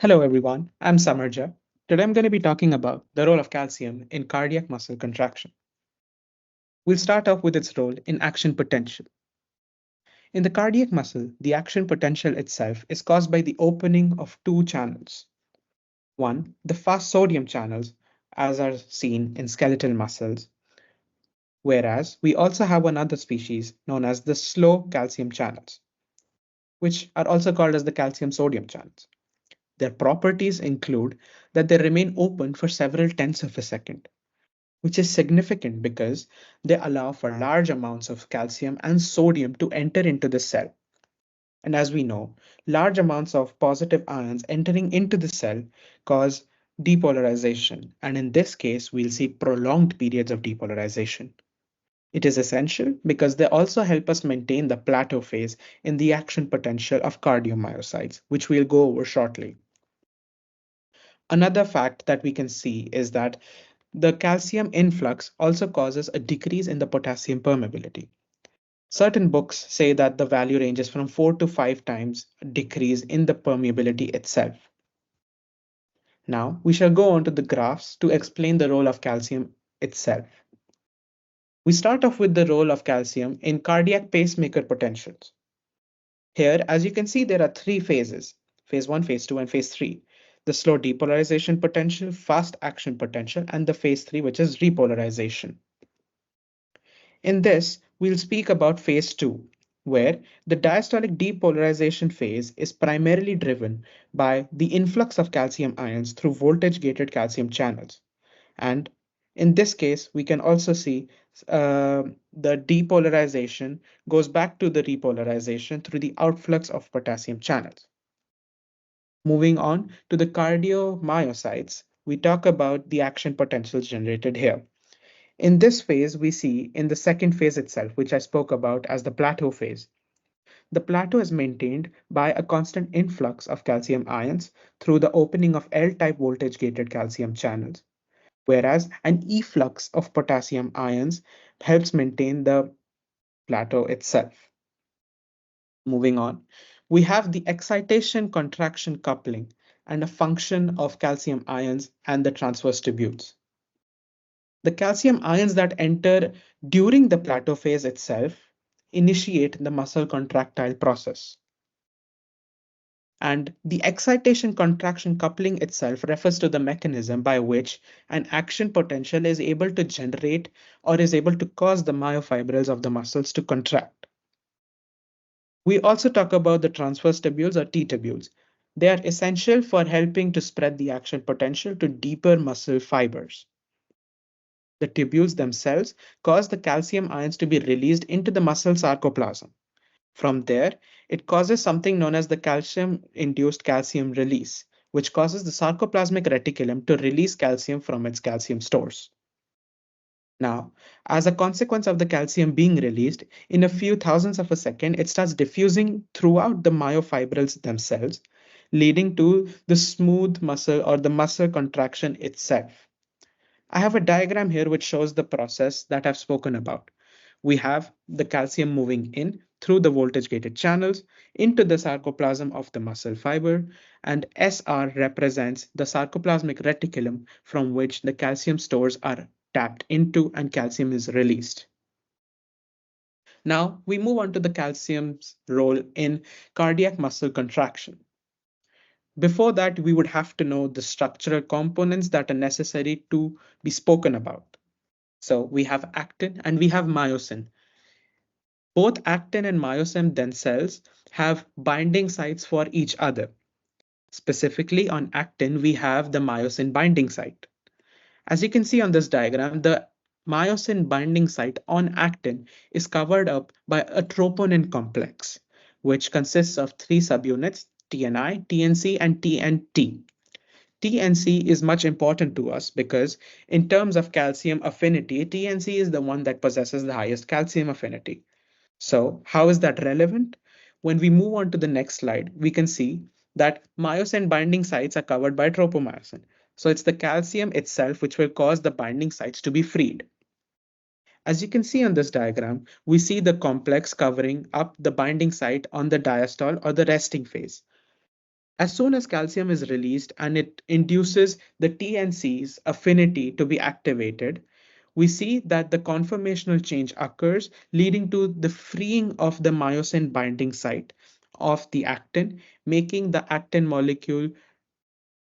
Hello everyone, I'm Samarja. Today I'm going to be talking about the role of calcium in cardiac muscle contraction. We'll start off with its role in action potential. In the cardiac muscle, the action potential itself is caused by the opening of two channels. One, the fast sodium channels, as are seen in skeletal muscles, whereas we also have another species known as the slow calcium channels, which are also called as the calcium sodium channels. Their properties include that they remain open for several tenths of a second, which is significant because they allow for large amounts of calcium and sodium to enter into the cell. And as we know, large amounts of positive ions entering into the cell cause depolarization. And in this case, we'll see prolonged periods of depolarization. It is essential because they also help us maintain the plateau phase in the action potential of cardiomyocytes, which we'll go over shortly. Another fact that we can see is that the calcium influx also causes a decrease in the potassium permeability. Certain books say that the value ranges from 4 to 5 times decrease in the permeability itself. Now, we shall go on to the graphs to explain the role of calcium itself. We start off with the role of calcium in cardiac pacemaker potentials. Here, as you can see, there are three phases: phase 1, phase 2, and phase 3. The slow depolarization potential, fast action potential, and the phase 3, which is repolarization. In this, we'll speak about phase 2, where the diastolic depolarization phase is primarily driven by the influx of calcium ions through voltage-gated calcium channels. And in this case, we can also see the depolarization goes back to the repolarization through the outflux of potassium channels. Moving on to the cardiomyocytes, we talk about the action potentials generated here. In this phase, we see in the second phase itself, which I spoke about as the plateau phase, the plateau is maintained by a constant influx of calcium ions through the opening of L-type voltage-gated calcium channels, whereas an efflux of potassium ions helps maintain the plateau itself. Moving on, we have the excitation contraction coupling and a function of calcium ions and the transverse tubules. The calcium ions that enter during the plateau phase itself initiate the muscle contractile process. And the excitation contraction coupling itself refers to the mechanism by which an action potential is able to generate or is able to cause the myofibrils of the muscles to contract. We also talk about the transverse tubules or T tubules. They are essential for helping to spread the action potential to deeper muscle fibers. The tubules themselves cause the calcium ions to be released into the muscle sarcoplasm. From there, it causes something known as the calcium-induced calcium release, which causes the sarcoplasmic reticulum to release calcium from its calcium stores. Now, as a consequence of the calcium being released, in a few thousandths of a second, it starts diffusing throughout the myofibrils themselves, leading to the smooth muscle or the muscle contraction itself. I have a diagram here which shows the process that I've spoken about. We have the calcium moving in through the voltage gated channels into the sarcoplasm of the muscle fiber, and SR represents the sarcoplasmic reticulum from which the calcium stores are tapped into and calcium is released. Now we move on to the calcium's role in cardiac muscle contraction. Before that, we would have to know the structural components that are necessary to be spoken about. So we have actin and we have myosin. Both actin and myosin themselves have binding sites for each other. Specifically on actin, we have the myosin binding site. As you can see on this diagram, the myosin binding site on actin is covered up by a troponin complex, which consists of three subunits: TNI, TNC, and TNT. TNC is much important to us because in terms of calcium affinity, TNC is the one that possesses the highest calcium affinity. So how is that relevant? When we move on to the next slide, we can see that myosin binding sites are covered by tropomyosin. So it's the calcium itself which will cause the binding sites to be freed. As you can see on this diagram, we see the complex covering up the binding site on the diastole or the resting phase. As soon as calcium is released and it induces the TNC's affinity to be activated, we see that the conformational change occurs, leading to the freeing of the myosin binding site of the actin, making the actin molecule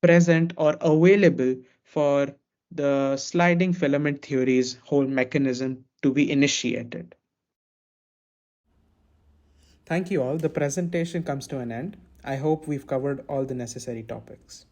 present or available for the sliding filament theory's whole mechanism to be initiated. Thank you all. The presentation comes to an end. I hope we've covered all the necessary topics.